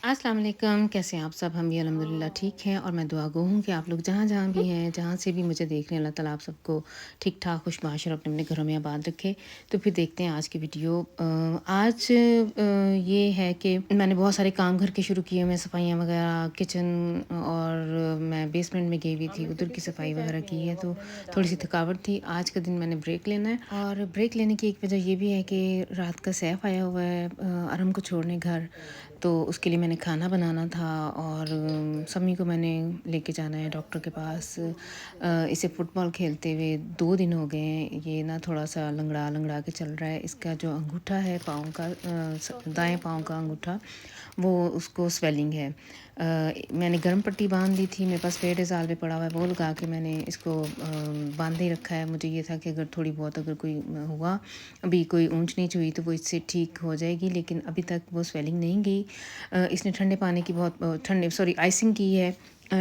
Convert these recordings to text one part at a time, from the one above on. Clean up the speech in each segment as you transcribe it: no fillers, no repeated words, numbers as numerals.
السلام علیکم، کیسے ہیں آپ سب؟ ہم بھی الحمدللہ ٹھیک ہیں، اور میں دعا گو ہوں کہ آپ لوگ جہاں جہاں بھی ہیں، جہاں سے بھی مجھے دیکھ رہے ہیں، اللہ تعالیٰ آپ سب کو ٹھیک ٹھاک خوش معاش اور اپنے اپنے گھروں میں آباد رکھے۔ تو پھر دیکھتے ہیں آج کی ویڈیو۔ آج یہ ہے کہ میں نے بہت سارے کام گھر کے شروع کیے ہوئے، صفائیاں وغیرہ، کچن، اور میں بیسمنٹ میں گئی ہوئی تھی، ادھر کی صفائی وغیرہ کی ہے، تو تھوڑی سی تھکاوٹ تھی۔ آج کا دن میں نے بریک لینا ہے، اور بریک لینے کی ایک وجہ یہ بھی ہے کہ رات کا سیف آیا ہوا ہے ارم کو چھوڑنے گھر، تو اس کے لیے میں نے کھانا بنانا تھا، اور سمی کو میں نے لے کے جانا ہے ڈاکٹر کے پاس۔ اسے فٹ بال کھیلتے ہوئے 2 دن ہو گئے ہیں، یہ نا تھوڑا سا لنگڑا لنگڑا کے چل رہا ہے۔ اس کا جو انگوٹھا ہے پاؤں کا، دائیں پاؤں کا انگوٹھا، وہ اس کو سویلنگ ہے۔ میں نے گرم پٹی باندھ دی تھی، میرے پاس پیڈ ازال بھی پڑا ہوا ہے، وہ لگا کے میں نے اس کو باندھ ہی رکھا ہے۔ مجھے یہ تھا کہ اگر تھوڑی بہت اگر کوئی ہوا، ابھی کوئی اونچ نیچ ہوئی، تو وہ اس سے ٹھیک ہو جائے گی، لیکن ابھی تک وہ سویلنگ نہیں گئی۔ اس نے ٹھنڈے پانی کی بہت آئسنگ کی ہے،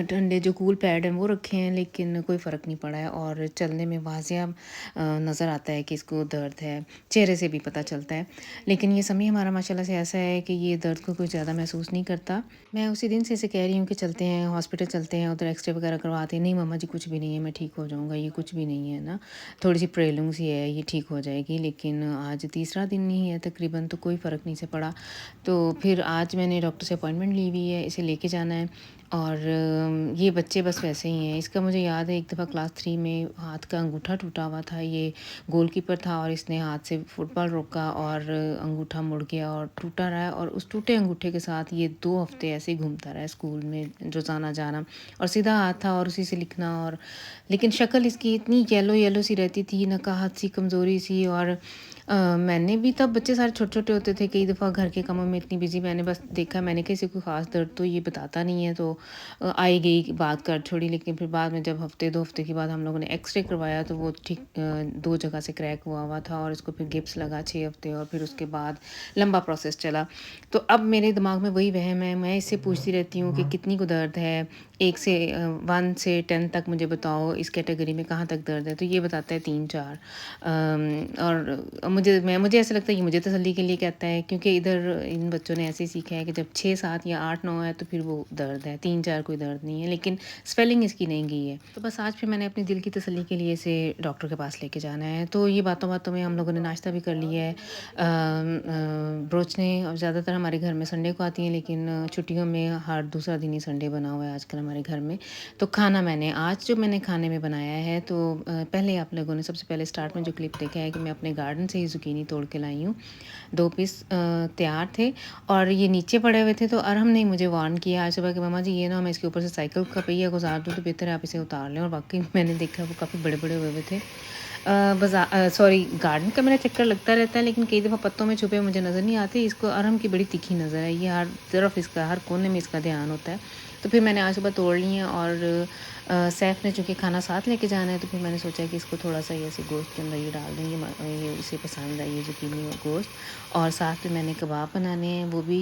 ٹھنڈے جو کول پیڈ ہیں وہ رکھے ہیں، لیکن کوئی فرق نہیں پڑا ہے، اور چلنے میں واضح نظر آتا ہے کہ اس کو درد ہے، چہرے سے بھی پتہ چلتا ہے۔ لیکن یہ سمی ہمارا ماشاءاللہ سے ایسا ہے کہ یہ درد کو کوئی زیادہ محسوس نہیں کرتا۔ میں اسی دن سے اسے کہہ رہی ہوں کہ چلتے ہیں ہاسپٹل، چلتے ہیں ادھر ایکس رے وغیرہ کرواتے ہیں۔ نہیں ماما جی کچھ بھی نہیں ہے، میں ٹھیک ہو جاؤں گا، یہ کچھ بھی نہیں ہے نا، تھوڑی سی پریلنگس ہی ہے، یہ ٹھیک ہو جائے گی۔ لیکن آج تیسرا دن نہیں ہے تقریباً، تو کوئی فرق نہیں سے پڑا۔ تو پھر آج میں نے ڈاکٹر سے اپوائنٹمنٹ لی ہوئی ہے، اسے لے کے جانا ہے۔ اور یہ بچے بس ویسے ہی ہیں۔ اس کا مجھے یاد ہے ایک دفعہ کلاس 3 میں ہاتھ کا انگوٹھا ٹوٹا ہوا تھا، یہ گول کیپر تھا، اور اس نے ہاتھ سے فٹ بال روکا اور انگوٹھا مڑ گیا اور ٹوٹا رہا ہے، اور اس ٹوٹے انگوٹھے کے ساتھ یہ 2 ہفتے ایسے ہی گھومتا رہا اسکول میں روزانہ جانا، اور سیدھا ہاتھ تھا اور اسی سے لکھنا، اور لیکن شکل اس کی اتنی یلو یلو سی رہتی تھی، نکاہت سی، کمزوری سی۔ اور میں نے بھی تب، بچے سارے چھوٹے چھوٹے ہوتے تھے، کئی دفعہ گھر کے کاموں میں اتنی بزی، میں نے بس دیکھا، میں نے کسی کو خاص درد تو یہ بتاتا نہیں ہے، تو آئی گئی بات کر چھوڑی۔ لیکن پھر بعد میں جب 1-2 ہفتے کے بعد ہم لوگوں نے ایکس رے کروایا، تو وہ ٹھیک 2 جگہ سے کریک ہوا تھا، اور اس کو پھر گپس لگا 6 ہفتے، اور پھر اس کے بعد لمبا پروسیس چلا۔ تو اب میرے دماغ میں وہی وہم ہے، میں اس سے پوچھتی رہتی ہوں کہ کتنی کو درد ہے، 1 سے 10 تک مجھے بتاؤ اس کیٹیگری میں کہاں تک درد ہے، تو یہ بتاتا ہے 3-4۔ اور مجھے ایسا لگتا ہے کہ مجھے تسلی کے لیے کہتا ہے، کیونکہ ادھر ان بچوں نے ایسے ہی سیکھا ہے کہ جب 6-7 یا 8-9 ہے تو پھر وہ درد ہے، 3-4 کوئی درد نہیں ہے، لیکن سویلنگ اس کی نہیں گئی ہے۔ تو بس آج پھر میں نے اپنے دل کی تسلی کے لیے اسے ڈاکٹر کے پاس لے کے جانا ہے۔ تو یہ باتوں باتوں میں ہم لوگوں نے ناشتہ بھی کر لیا ہے۔ بروچنے اب زیادہ تر ہمارے گھر میں سنڈے کو آتی ہیں، لیکن چھٹیوں میں ہر دوسرا دن ہی سنڈے بنا ہوا ہے آج کل ہمارے گھر میں۔ تو کھانا میں نے کھانے میں بنایا ہے، تو پہلے آپ لوگوں نے سب سے پہلے سٹارٹ میں جو کلپ دیکھا ہے کہ میں اپنے گارڈن سے ہی زکینی توڑ کے لائی ہوں، 2 پیس تیار تھے، اور یہ نیچے پڑے ہوئے تھے، تو ارہم نے مجھے وارن کیا آج صبح کہ ماما جی یہ نا میں اس کے اوپر سے سائیکل کا پہیہ گزار دوں، تو بہتر ہے آپ اسے اتار لیں، اور واقعی میں نے دیکھا وہ کافی بڑے بڑے ہوئے ہوئے تھے۔ گارڈن کا میرا چکر لگتا رہتا ہے، لیکن کئی دفعہ پتوں میں چھپے مجھے نظر نہیں آتے۔ اس کو ارہم کی بڑی تیکھی نظر ہے، یہ ہر طرف اس کا، ہر کونے میں اس کا دھیان ہوتا ہے۔ تو پھر میں نے آج صبح توڑ لی ہیں، اور سیف نے چونکہ کھانا ساتھ لے کے جانا ہے، تو پھر میں نے سوچا کہ اس کو تھوڑا سا ایسے گوشت کے اندر یہ ڈال دیں گے، یہ اسے پسند ہے یہ زکینی اور گوشت۔ اور ساتھ میں نے کباب بنانے ہیں، وہ بھی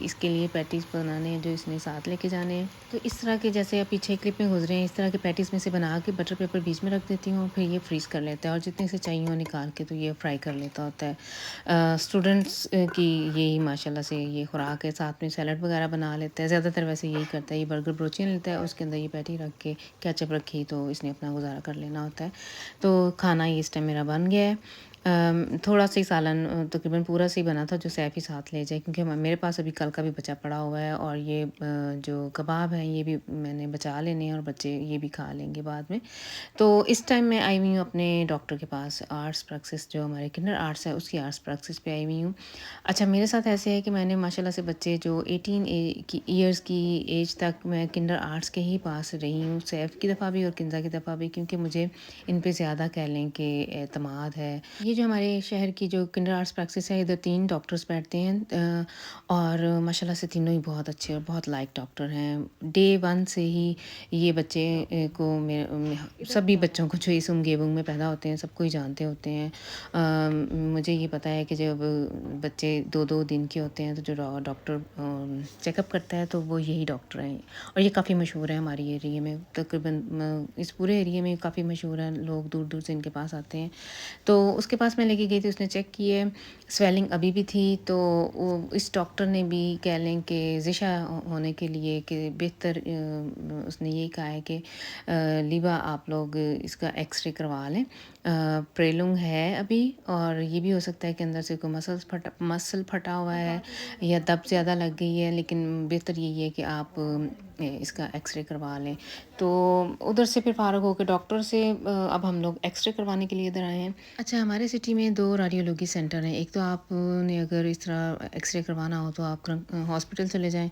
اس کے لیے پیٹیز بنانے ہیں جو اس نے ساتھ لے کے جانے ہیں۔ تو اس طرح کے، جیسے آپ پیچھے کلپ میں گزرے ہیں، اس طرح کے پیٹیز میں سے بنا کے بٹر پیپر بیچ میں رکھ دیتی ہوں، پھر یہ فریز کر لیتا ہے، اور جتنے سے چاہیے ہو نکال کے تو یہ فرائی کر لیتا ہوتا ہے۔ اسٹوڈنٹس کی یہی ماشاءاللہ سے یہ خوراک ہے، ساتھ میں سیلڈ وغیرہ بنا لیتا ہے، زیادہ تر ویسے یہی کرتا ہے۔ یہ برگر بروچین لیتا ہے، اس کے اندر یہ پیٹی رکھ کے کیچپ رکھی، تو اس نے اپنا گزارا کر لینا ہوتا ہے۔ تو کھانا یہ اس ٹائم میرا بن گیا ہے۔ تھوڑا سا ہی سالن تقریباً پورا سے ہی بنا تھا جو سیف ہی ساتھ لے جائے، کیونکہ میرے پاس ابھی کل کا بھی بچا پڑا ہوا ہے، اور یہ جو کباب ہیں یہ بھی میں نے بچا لینے ہیں، اور بچے یہ بھی کھا لیں گے بعد میں۔ تو اس ٹائم میں آئی ہوئی ہوں اپنے ڈاکٹر کے پاس، آرٹس پریکسس جو ہمارے کنڈر آرٹس ہے اس کی آرٹس پریکسس پہ آئی ہوئی ہوں۔ اچھا، میرے ساتھ ایسے ہے کہ میں نے ماشاءاللہ سے بچے جو 18 ایئرس کی ایج تک میں کنڈر آرٹس کے ہی پاس رہی ہوں، سیف کی دفعہ بھی اور کنزا کی دفعہ بھی، کیونکہ مجھے ان پہ زیادہ کہہ لیں کہ اعتماد ہے۔ یہ جو ہمارے شہر کی جو کنڈر آرٹس پریکسس ہے، ادھر 3 ڈاکٹرز بیٹھتے ہیں، اور ماشاءاللہ سے تینوں ہی بہت اچھے اور بہت لائق ڈاکٹر ہیں۔ ڈے 1 سے ہی یہ بچے کو، سبھی بچوں کو جو اس گیبنگ میں پیدا ہوتے ہیں سب کو ہی جانتے ہوتے ہیں۔ مجھے یہ پتہ ہے کہ جب بچے 2-2 دن کے ہوتے ہیں، تو جو ڈاکٹر چیک اپ کرتا ہے تو وہ یہی ڈاکٹر ہیں، اور یہ کافی مشہور ہے ہماری ایریے میں، تقریباً اس پورے ایریے میں کافی مشہور ہیں، لوگ دور دور سے ان کے پاس آتے ہیں۔ تو اس کے پاس میں لے کے گئی تھی، اس نے چیک کیے، سویلنگ ابھی بھی تھی، تو اس ڈاکٹر نے بھی کہہ لیں کہ ذشا ہونے کے لیے کہ بہتر اس نے یہی کہا ہے کہ لیبا آپ لوگ اس کا ایکس رے کروا لیں، پریلونگ ہے ابھی، اور یہ بھی ہو سکتا ہے کہ اندر سے کوئی مسل پھٹا ہوا ہے یا دب زیادہ لگ گئی ہے، لیکن بہتر یہی ہے کہ آپ اس کا ایکس رے کروا لیں۔ تو ادھر سے پھر فارغ ہو کے ڈاکٹر سے اب ہم لوگ ایکس رے کروانے کے لیے ادھر آئے ہیں۔ اچھا، ہمارے سٹی میں 2 ریڈیولوجی سینٹر ہیں، ایک تو آپ نے اگر اس طرح ایکس رے کروانا ہو تو آپ ہاسپٹل چلے جائیں،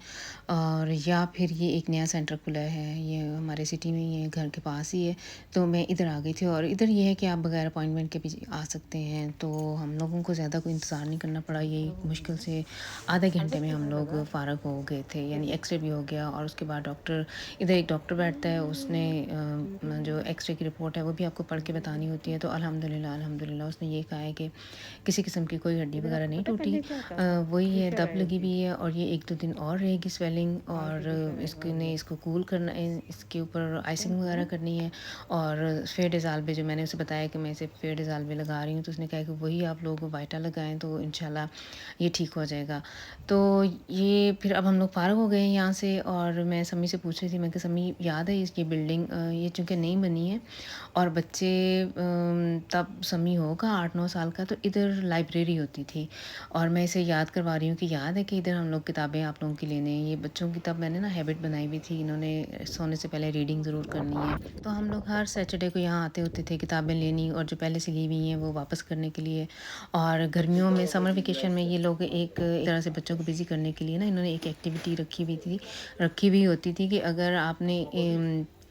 اور یا پھر یہ ایک نیا سینٹر کھلا ہے، یہ ہمارے سٹی میں ہی ہے، گھر کے پاس ہی ہے، تو میں ادھر آ گئی تھی۔ اور ادھر یہ ہے کہ آپ بغیر اپوائنٹمنٹ کے بھی آ سکتے ہیں، تو ہم لوگوں کو زیادہ کوئی انتظار نہیں کرنا پڑا، یہی مشکل سے آدھے گھنٹے میں ہم لوگ فارغ ہو گئے تھے، یعنی ایکس رے بھی ہو گیا، اور اس کے بعد ڈاکٹر ادھر ایک ڈاکٹر بیٹھتا ہے، اس نے جو ایکس رے کی رپورٹ ہے وہ بھی آپ کو پڑھ کے بتانی ہوتی ہے، تو الحمدللہ اس نے یہ کہا ہے کہ کسی قسم کی کوئی ہڈی وغیرہ نہیں ٹوٹی، وہی ہے دب لگی ہوئی ہے، اور یہ 1-2 دن اور رہے گی سویلنگ، اور اس کو کول کرنا ہے، اس کے اوپر آئسنگ وغیرہ کرنی ہے، اور فیئرڈیزالبے جو میں نے اسے بتایا کہ میں اسے فیئرڈیزالبے لگا رہی ہوں، تو اس نے کہا کہ وہی آپ لوگ وائٹا لگائیں تو انشاءاللہ یہ ٹھیک ہو جائے گا۔ تو یہ پھر اب ہم لوگ فارغ ہو گئے ہیں یہاں سے، اور میں سمی سے پوچھ رہی تھی، میں کہ سمی یاد ہے اس کی بلڈنگ یہ چونکہ نئی بنی ہے اور بچے تب سمی ہوگا 8-9 سال کا، تو ادھر لائبریری ہوتی تھی، اور میں اسے یاد کروا رہی ہوں کہ یاد ہے کہ ادھر ہم لوگ کتابیں آپ لوگوں کی لینے ہیں، یہ بچوں کی تب میں نے نا ہیبٹ بنائی ہوئی تھی، انہوں نے سونے سے پہلے ریڈنگ ضرور کرنی ہے، تو ہم لوگ ہر سیٹرڈے کو یہاں آتے ہوتے تھے کتابیں لینی، اور جو پہلے سے لی ہوئی ہیں وہ واپس کرنے کے لیے۔ اور گرمیوں میں سمر ویکیشن میں یہ لوگ ایک طرح سے بچوں کو بزی کرنے کے لیے نا انہوں نے ایک ایکٹیویٹی رکھی ہوئی ہوتی تھی کہ اگر آپ نے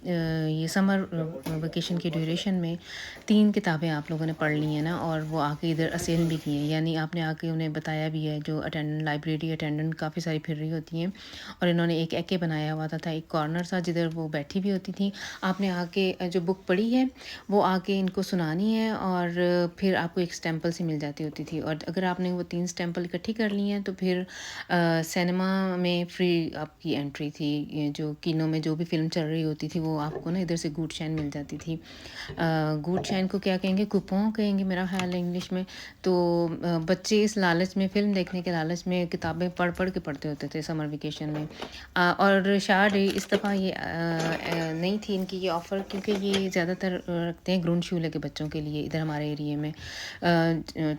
یہ سمر ویکیشن کی ڈیوریشن میں 3 کتابیں آپ لوگوں نے پڑھ لی ہیں نا، اور وہ آ کے ادھر اسیل بھی کی ہیں، یعنی آپ نے آ کے انہیں بتایا بھی ہے، جو لائبریری اٹینڈنٹ کافی ساری پھر رہی ہوتی ہیں، اور انہوں نے ایک ایکے بنایا ہوا تھا، ایک کارنر تھا جدھر وہ بیٹھی بھی ہوتی تھیں، آپ نے آ کے جو بک پڑھی ہے وہ آ کے ان کو سنانی ہے، اور پھر آپ کو ایک اسٹیمپل سی مل جاتی ہوتی تھی، اور اگر آپ نے وہ 3 اسٹیمپل اکٹھی کر لی ہیں تو پھر سینما میں فری آپ کی انٹری تھی، جو کینو میں جو بھی فلم چل رہی ہوتی تھی وہ آپ کو نا ادھر سے گوڈ شائن مل جاتی تھی۔ گوڈ شائن کو کیا کہیں گے، کوپون کہیں گے میرا خیال ہے انگلش میں۔ تو بچے اس لالچ میں، فلم دیکھنے کے لالچ میں کتابیں پڑھ کے پڑھتے ہوتے تھے سمر ویکیشن میں۔ اور شاید اس دفعہ یہ نہیں تھی ان کی یہ آفر، کیونکہ یہ زیادہ تر رکھتے ہیں گراؤنڈ شولے کے بچوں کے لیے ادھر ہمارے ایریے میں،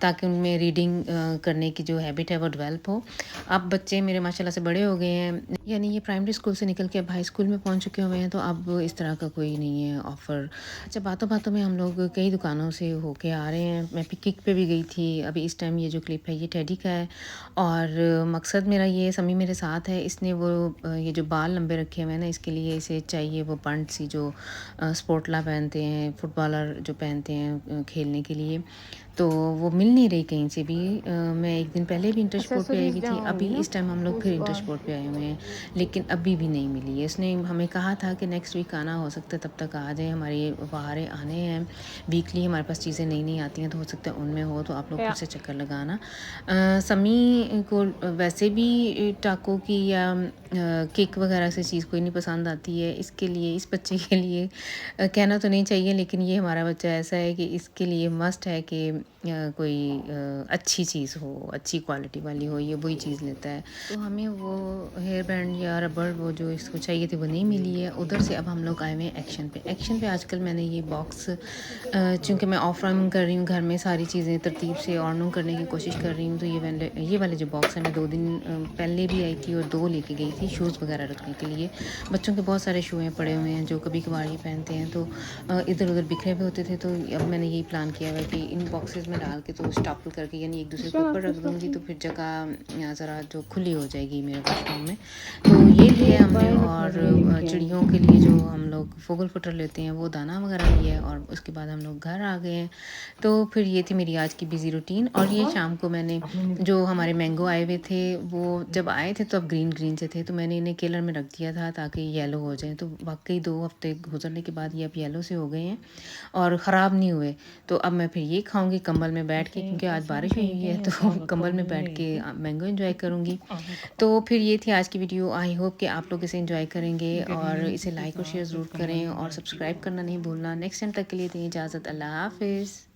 تاکہ ان میں ریڈنگ کرنے کی جو ہیبٹ ہے وہ ڈیولپ ہو۔ اب بچے میرے ماشاءاللہ سے بڑے ہو گئے ہیں، یعنی یہ پرائمری اسکول سے نکل کے اب ہائی اسکول میں پہنچ چکے ہوئے ہیں، تو اب اس طرح کا کوئی نہیں ہے آفر۔ اچھا، باتوں میں ہم لوگ کئی دکانوں سے ہو کے آ رہے ہیں، میں پکنک پہ بھی گئی تھی، ابھی اس ٹائم یہ جو کلپ ہے یہ ٹیڈی کا ہے، اور مقصد میرا یہ، سمی میرے ساتھ ہے، اس نے وہ یہ جو بال لمبے رکھے ہوئے ہیں نا، اس کے لیے اسے چاہیے وہ پنٹ سی جو سپورٹلا پہنتے ہیں، فٹ بالر جو پہنتے ہیں کھیلنے کے لیے، تو وہ مل نہیں رہی کہیں سے بھی۔ میں ایک دن پہلے بھی انٹر سپورٹ پہ آئی ہوئی تھی، ابھی اس ٹائم ہم لوگ پھر انٹر سپورٹ پہ آئے ہوئے ہیں، لیکن ابھی بھی نہیں ملی ہے۔ اس نے ہمیں کہا تھا کہ نیکسٹ ویک آنا، ہو سکتا ہے تب تک آ جائیں، ہماری بہاریں آنے ہیں، ویکلی ہمارے پاس چیزیں نئی آتی ہیں، تو ہو سکتا ہے ان میں ہو، تو آپ لوگ پھر سے چکر لگانا۔ سمی کو ویسے بھی ٹاکو کی یا کیک وغیرہ سے چیز کوئی نہیں پسند آتی ہے، اس کے لیے، اس بچے کے لیے کہنا تو نہیں چاہیے، لیکن یہ ہمارا بچہ ایسا ہے کہ اس کے لیے مسٹ ہے کہ کوئی اچھی چیز ہو، اچھی کوالٹی والی ہو، یہ وہی چیز لیتا ہے۔ تو ہمیں وہ ہیئر بینڈ یا ربڑ وہ جو اس کو چاہیے تھی وہ نہیں ملی ہے۔ ادھر سے اب ہم لوگ آئے ہوئے ہیں ایکشن پہ آج کل میں نے یہ باکس، چونکہ میں آف رن کر رہی ہوں گھر میں ساری چیزیں ترتیب سے آرڈنگ کرنے کی کوشش کر رہی ہوں، تو یہ والے جو باکس ہیں میں 2 دن پہلے بھی آئی تھی اور 2 لے کے گئی تھی شوز وغیرہ رکھنے کے لیے۔ بچوں کے بہت سارے شو ہیں پڑے ہوئے ہیں جو کبھی کبھار یہ پہنتے ہیں، تو ادھر ادھر بکھرے ہوئے ہوتے تھے، تو اب میں نے یہی پلان کیا ہوا ہے کہ ان باکسز میں ڈال کے تو اسٹاپل کر کے، یعنی ایک دوسرے کے اوپر رکھ دوں گی، تو پھر جگہ ذرا جو کھلی ہو جائے گی میرے واش روم میں۔ تو یہ لیا ہم نے، اور چڑیوں کے لیے جو ہم لوگ فوگل فٹر لیتے ہیں وہ دانہ وغیرہ لیا ہے، اور اس کے بعد ہم لوگ گھر آ گئے ہیں۔ تو پھر یہ تھی میری آج کی بزی روٹین، اور یہ شام کو میں نے جو ہمارے مینگو آئے ہوئے تھے، وہ جب آئے تھے تو اب گرین سے تھے، تو میں نے انہیں کیلر میں رکھ دیا تھا تاکہ یلو ہو جائیں، تو واقعی 2 ہفتے گزرنے کے بعد یہ اب یلو سے ہو گئے ہیں اور خراب نہیں ہوئے۔ تو اب میں پھر یہ کھاؤں گی کمبل میں بیٹھ کے، کیونکہ آج بارش ہوئی ہے، تو کمبل میں بیٹھ کے مینگو انجوائے کروں گی۔ تو پھر یہ تھی آج کی ویڈیو، آئی ہوپ کہ آپ لوگ اسے انجوائے کریں گے، اور اسے لائک اور شیئر ضرور کریں، اور سبسکرائب کرنا نہیں بھولنا۔ نیکسٹ ٹائم تک کے لیے دیں اجازت، اللہ حافظ۔